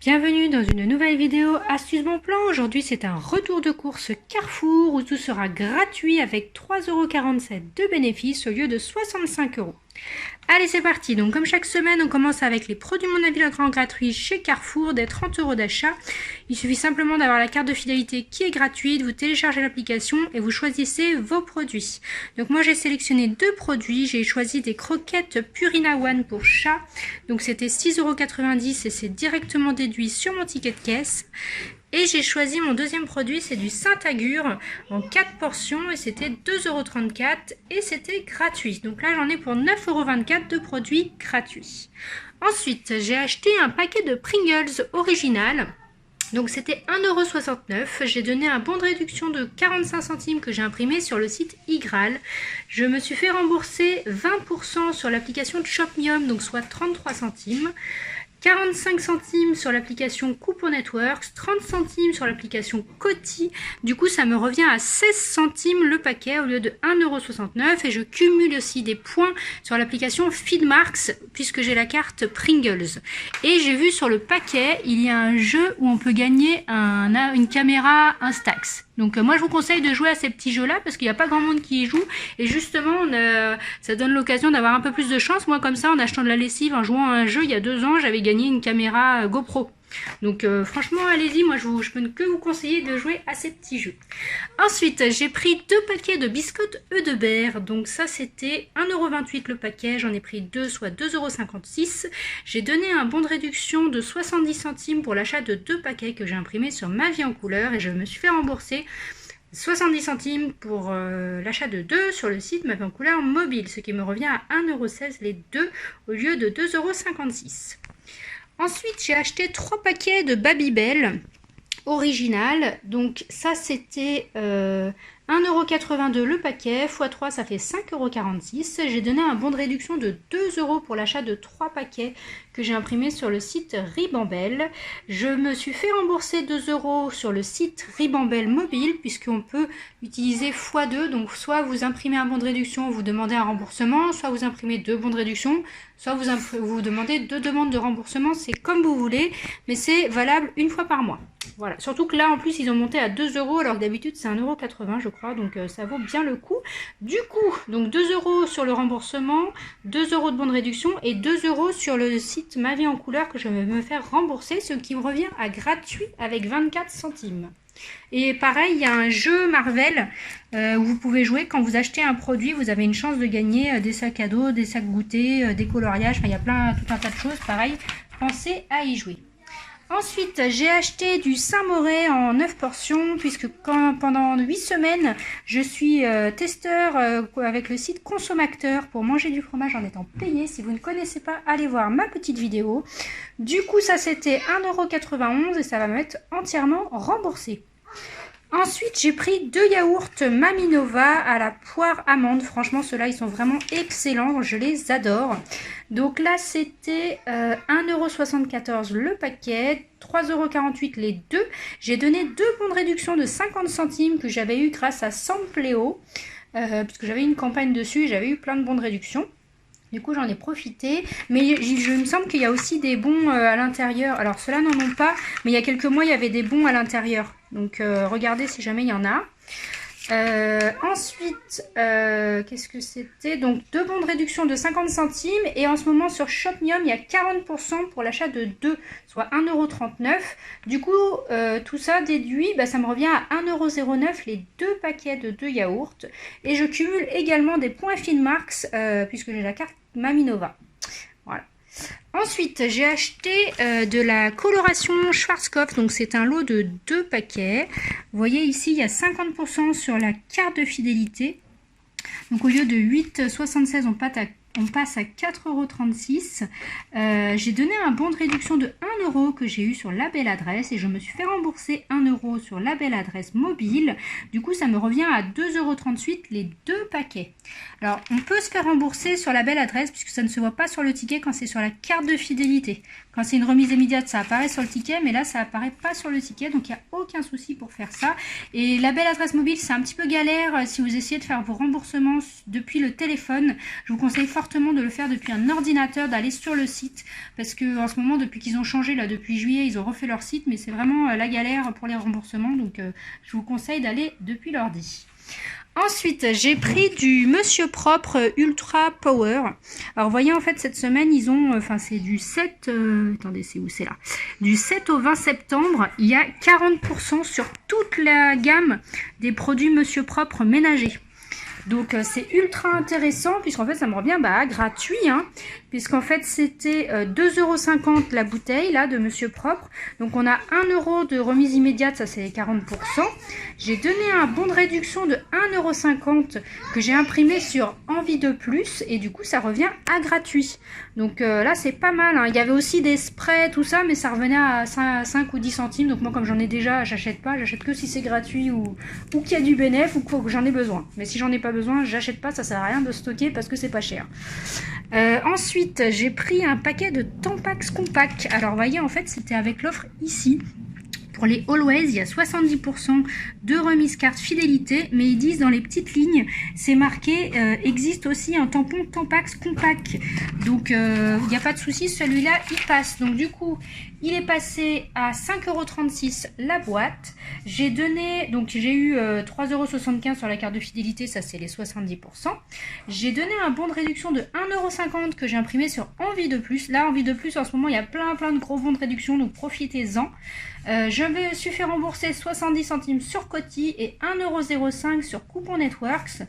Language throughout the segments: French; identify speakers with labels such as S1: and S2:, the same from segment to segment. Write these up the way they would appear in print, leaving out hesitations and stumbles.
S1: Bienvenue dans une nouvelle vidéo Astuce Bon Plan. Aujourd'hui c'est un retour de course Carrefour où tout sera gratuit avec 3,47 € de bénéfices au lieu de 65 €. Allez c'est parti, donc comme chaque semaine on commence avec les produits Mon Avis le Grand gratuits chez Carrefour des 30 € d'achat. Il suffit simplement d'avoir la carte de fidélité qui est gratuite, vous téléchargez l'application et vous choisissez vos produits. Donc moi j'ai sélectionné deux produits, j'ai choisi des croquettes Purina One pour chat, donc c'était 6,90 € et c'est directement déduit sur mon ticket de caisse. Et j'ai choisi mon deuxième produit, c'est du Saint-Agur en 4 portions et c'était 2,34 € et c'était gratuit. Donc là j'en ai pour 9,24 € de produits gratuits. Ensuite j'ai acheté un paquet de Pringles original. Donc c'était 1,69 €. J'ai donné un bon de réduction de 45 centimes que j'ai imprimé sur le site iGraal. Je me suis fait rembourser 20% sur l'application Shopmium, donc soit 33 centimes. 45 centimes sur l'application Coupon Networks, 30 centimes sur l'application Coty. Du coup, ça me revient à 16 centimes le paquet au lieu de 1,69 € et je cumule aussi des points sur l'application Feedmarks puisque j'ai la carte Pringles. Et j'ai vu sur le paquet, il y a un jeu où on peut gagner une caméra Instax. Donc moi je vous conseille de jouer à ces petits jeux là parce qu'il n'y a pas grand monde qui y joue et justement ça donne l'occasion d'avoir un peu plus de chance. Moi comme ça en achetant de la lessive, en jouant à un jeu il y a 2 ans, j'avais gagné une caméra GoPro. Donc franchement allez-y, moi je peux que vous conseiller de jouer à ces petits jeux. Ensuite j'ai pris 2 paquets de biscottes Eudebert, donc ça c'était 1,28 € le paquet, j'en ai pris 2 soit 2,56 €. J'ai donné un bon de réduction de 70 centimes pour l'achat de 2 paquets que j'ai imprimés sur Ma Vie en Couleur et je me suis fait rembourser 70 centimes pour l'achat de 2 sur le site Ma Vie en Couleur mobile, ce qui me revient à 1,16 € les deux au lieu de 2,56 €. Ensuite, j'ai acheté 3 paquets de Babybel original. Donc ça, c'était 1,82 € le paquet, x 3, ça fait 5,46 €. J'ai donné un bon de réduction de 2 € pour l'achat de 3 paquets que j'ai imprimé sur le site Ribambelle. Je me suis fait rembourser 2 € sur le site Ribambelle mobile, puisqu'on peut utiliser x2. Donc soit vous imprimez un bon de réduction, vous demandez un remboursement, soit vous imprimez 2 bons de réduction, soit vous demandez 2 demandes de remboursement. C'est comme vous voulez, mais c'est valable une fois par mois. Voilà, surtout que là en plus ils ont monté à 2 € alors que d'habitude c'est 1,80 € je crois, donc ça vaut bien le coup. Du coup, donc 2 € sur le remboursement, 2 € de bon de réduction et 2 € sur le site Ma Vie en Couleur que je vais me faire rembourser, ce qui me revient à gratuit avec 24 centimes. Et pareil, il y a un jeu Marvel où vous pouvez jouer. Quand vous achetez un produit, vous avez une chance de gagner des sacs à dos, des sacs goûter, des coloriages, enfin il y a tout un tas de choses. Pareil, pensez à y jouer. Ensuite, j'ai acheté du Saint-Moré en 9 portions puisque pendant 8 semaines, je suis testeur avec le site Consommateur pour manger du fromage en étant payé. Si vous ne connaissez pas, allez voir ma petite vidéo. Du coup, ça c'était 1,91 € et ça va m'être entièrement remboursé. Ensuite, j'ai pris 2 yaourts Maminova à la poire amande. Franchement, ceux-là, ils sont vraiment excellents. Je les adore. Donc là, c'était 1,74 € le paquet, 3,48 € les deux. J'ai donné 2 bons de réduction de 50 centimes que j'avais eu grâce à Sampleo, puisque j'avais une campagne dessus et j'avais eu plein de bons de réduction. Du coup, j'en ai profité. Mais il me semble qu'il y a aussi des bons à l'intérieur. Alors, ceux-là n'en ont pas. Mais il y a quelques mois, il y avait des bons à l'intérieur. Donc, regardez si jamais il y en a. Ensuite, qu'est-ce que c'était? Donc, 2 bons de réduction de 50 centimes. Et en ce moment, sur Shopmium, il y a 40% pour l'achat de 2, soit 1,39 €. Du coup, tout ça déduit, ça me revient à 1,09 € les 2 paquets de 2 yaourts. Et je cumule également des points Finmarks, puisque j'ai la carte Maminova. Voilà. Ensuite, j'ai acheté de la coloration Schwarzkopf, donc c'est un lot de 2 paquets. Vous voyez ici, il y a 50% sur la carte de fidélité. Donc au lieu de 8,76 €, on passe à 4,36 €. J'ai donné un bon de réduction de 1 € que j'ai eu sur la belle adresse et je me suis fait rembourser 1 € sur la belle adresse mobile. Du coup, ça me revient à 2,38 € les 2 paquets. Alors, on peut se faire rembourser sur la belle adresse puisque ça ne se voit pas sur le ticket quand c'est sur la carte de fidélité. Quand c'est une remise immédiate, ça apparaît sur le ticket, mais là, ça apparaît pas sur le ticket, donc il n'y a aucun souci pour faire ça. Et la belle adresse mobile, c'est un petit peu galère si vous essayez de faire vos remboursements depuis le téléphone. Je vous conseille fortement de le faire depuis un ordinateur, d'aller sur le site, parce que en ce moment, depuis qu'ils ont changé changé là depuis juillet, ils ont refait leur site, mais c'est vraiment la galère pour les remboursements, donc je vous conseille d'aller depuis l'ordi. Ensuite, j'ai pris du Monsieur Propre Ultra Power. Alors, vous voyez, en fait, cette semaine, ils ont... Enfin, c'est du 7... attendez, c'est où? C'est là. Du 7 au 20 septembre, il y a 40% sur toute la gamme des produits Monsieur Propre ménagers. Donc, c'est ultra intéressant, puisqu'en fait, ça me revient gratuit, hein, puisqu'en fait, c'était 2,50 € la bouteille, là, de Monsieur Propre. Donc, on a 1 € de remise immédiate, ça, c'est les 40%. J'ai donné un bon de réduction de 1,50 € que j'ai imprimé sur Envie de Plus, et du coup, ça revient à gratuit. Donc, là, c'est pas mal, hein. Il y avait aussi des sprays, tout ça, mais ça revenait à 5 ou 10 centimes. Donc, moi, comme j'en ai déjà, j'achète pas. J'achète que si c'est gratuit ou qu'il y a du bénéf ou que j'en ai besoin. Mais si j'en ai pas besoin, j'achète pas, ça sert à rien de stocker parce que c'est pas cher. Ensuite, j'ai pris un paquet de Tampax Compact. Alors, vous voyez, en fait, c'était avec l'offre ici. Pour les Always, il y a 70% de remise carte fidélité, mais ils disent dans les petites lignes, c'est marqué, existe aussi un tampon Tampax Compact. Donc, il n'y a pas de souci, celui-là, il passe. Donc, du coup, il est passé à 5,36 € la boîte. J'ai donné, donc j'ai eu 3,75 € sur la carte de fidélité, ça c'est les 70%. J'ai donné un bon de réduction de 1,50 € que j'ai imprimé sur Envie de Plus. Là, Envie de Plus, en ce moment, il y a plein de gros bons de réduction, donc profitez-en. Je me suis fait rembourser 70 centimes sur Coty et 1,05 € sur Coupon Networks.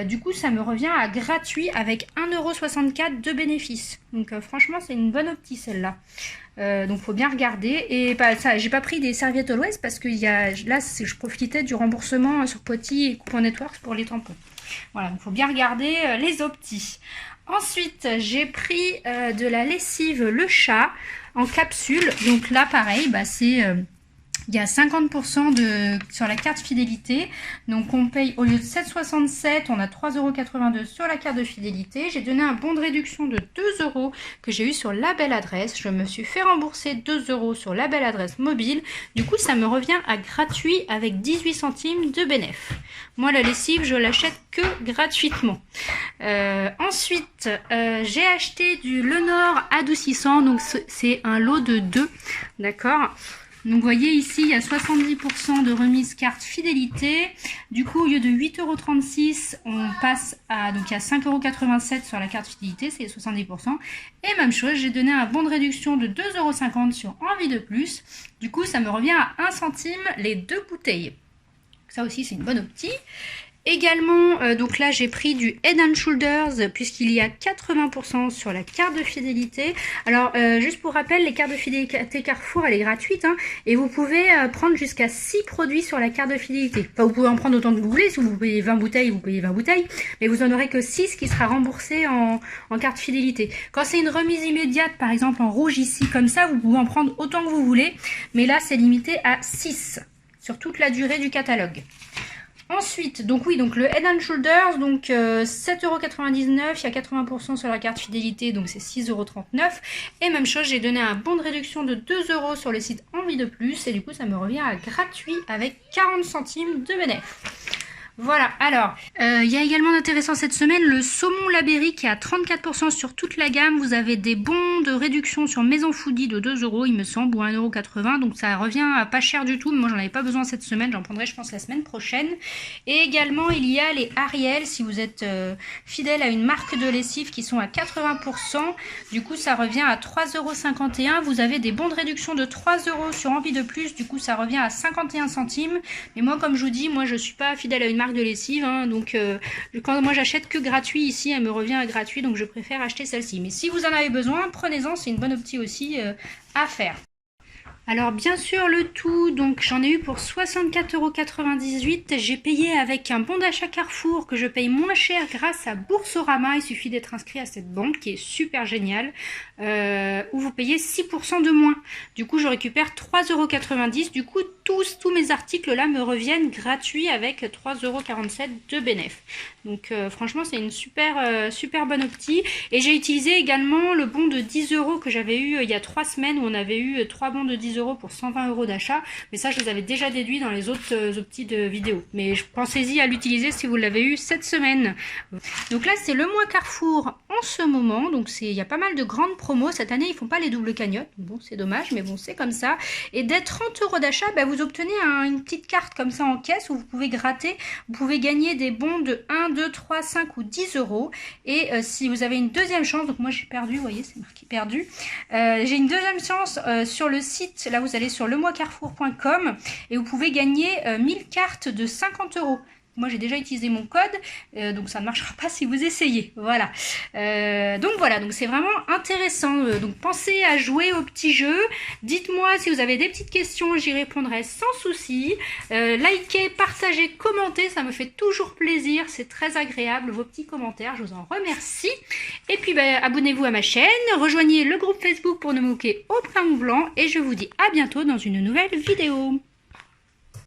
S1: Du coup, ça me revient à gratuit avec 1,64 € de bénéfice. Donc, franchement, c'est une bonne optique celle-là. Donc, faut bien regarder. Et ça, j'ai pas pris des serviettes Always parce que là, je profitais du remboursement sur Coty et Coupon Networks pour les tampons. Voilà, donc faut bien regarder les optis. Ensuite, j'ai pris de la lessive Le Chat en capsule. Donc là, pareil, il y a 50% sur la carte fidélité. Donc on paye au lieu de 7,67 €, on a 3,82 € sur la carte de fidélité. J'ai donné un bon de réduction de 2 € que j'ai eu sur la belle adresse. Je me suis fait rembourser 2 € sur la belle adresse mobile. Du coup, ça me revient à gratuit avec 18 centimes de bénéf. Moi, la lessive, je l'achète que gratuitement. Ensuite, j'ai acheté du Lenor adoucissant. Donc c'est un lot de 2. D'accord ? Donc vous voyez ici, il y a 70% de remise carte fidélité. Du coup, au lieu de 8,36 €, on passe à... Donc il y a 5,87 € sur la carte fidélité, c'est 70%. Et même chose, j'ai donné un bon de réduction de 2,50 € sur Envie de Plus. Du coup, ça me revient à 1 centime les 2 bouteilles. Ça aussi, c'est une bonne optique. Également, donc là j'ai pris du Head & Shoulders puisqu'il y a 80% sur la carte de fidélité. Alors juste pour rappel, les cartes de fidélité Carrefour, elle est gratuite, hein, et vous pouvez prendre jusqu'à 6 produits sur la carte de fidélité. Enfin, vous pouvez en prendre autant que vous voulez. Si vous payez 20 bouteilles, vous payez 20 bouteilles, mais vous en aurez que 6 qui sera remboursé en carte fidélité. Quand c'est une remise immédiate, par exemple en rouge ici comme ça, vous pouvez en prendre autant que vous voulez, mais là c'est limité à 6 sur toute la durée du catalogue. Ensuite, donc oui, donc le Head & Shoulders, donc 7,99 €, il y a 80% sur la carte fidélité, donc c'est 6,39 €. Et même chose, j'ai donné un bon de réduction de 2 € sur le site Envie de Plus, et du coup ça me revient à gratuit avec 40 centimes de bénéf. Voilà, alors, il y a également d'intéressant cette semaine, le saumon Labéry qui est à 34% sur toute la gamme. Vous avez des bons de réduction sur Maison Foodie de 2 €, il me semble, ou 1,80 €. Donc ça revient à pas cher du tout, mais moi j'en avais pas besoin cette semaine, j'en prendrai je pense la semaine prochaine. Et également, il y a les Ariel, si vous êtes fidèle à une marque de lessive qui sont à 80%. Du coup, ça revient à 3,51 €. Vous avez des bons de réduction de 3 € sur Envie de Plus, du coup ça revient à 51 centimes. Mais moi, comme je vous dis, moi je suis pas fidèle à une marque de lessive, hein, donc quand moi j'achète que gratuit ici, elle me revient à gratuit, donc je préfère acheter celle-ci. Mais si vous en avez besoin, prenez-en, c'est une bonne optique aussi à faire. Alors bien sûr le tout, donc j'en ai eu pour 64,98 €. J'ai payé avec un bon d'achat Carrefour que je paye moins cher grâce à Boursorama. Il suffit d'être inscrit à cette banque qui est super géniale, où vous payez 6% de moins. Du coup je récupère 3,90 €. Du coup tous mes articles là me reviennent gratuits avec 3,47 € de bénéf. Donc franchement c'est une super bonne optique. Et j'ai utilisé également le bon de 10 € que j'avais eu il y a 3 semaines, où on avait eu 3 bons de 10 10 € pour 120 € d'achat. Mais ça, je les avais déjà déduits dans les autres petites vidéos. Mais pensez-y à l'utiliser si vous l'avez eu cette semaine. Donc là, c'est le mois Carrefour en ce moment. Donc il y a pas mal de grandes promos. Cette année, ils font pas les doubles cagnottes. Bon, c'est dommage, mais bon, c'est comme ça. Et dès 30 € d'achat, vous obtenez une petite carte comme ça en caisse où vous pouvez gratter. Vous pouvez gagner des bons de 1, 2, 3, 5 ou 10 €. Et si vous avez une deuxième chance, donc moi j'ai perdu, vous voyez, c'est marqué perdu. J'ai une deuxième chance sur le site. Là, vous allez sur lemoiscarrefour.com et vous pouvez gagner 1000 cartes de 50 €. Moi, j'ai déjà utilisé mon code, donc ça ne marchera pas si vous essayez. Voilà. Donc voilà, donc c'est vraiment intéressant. Donc pensez à jouer au petit jeu. Dites-moi si vous avez des petites questions, j'y répondrai sans souci. Likez, partagez, commentez, ça me fait toujours plaisir. C'est très agréable, vos petits commentaires, je vous en remercie. Et puis abonnez-vous à ma chaîne, rejoignez le groupe Facebook pour ne manquer aucun mouvement. Et je vous dis à bientôt dans une nouvelle vidéo.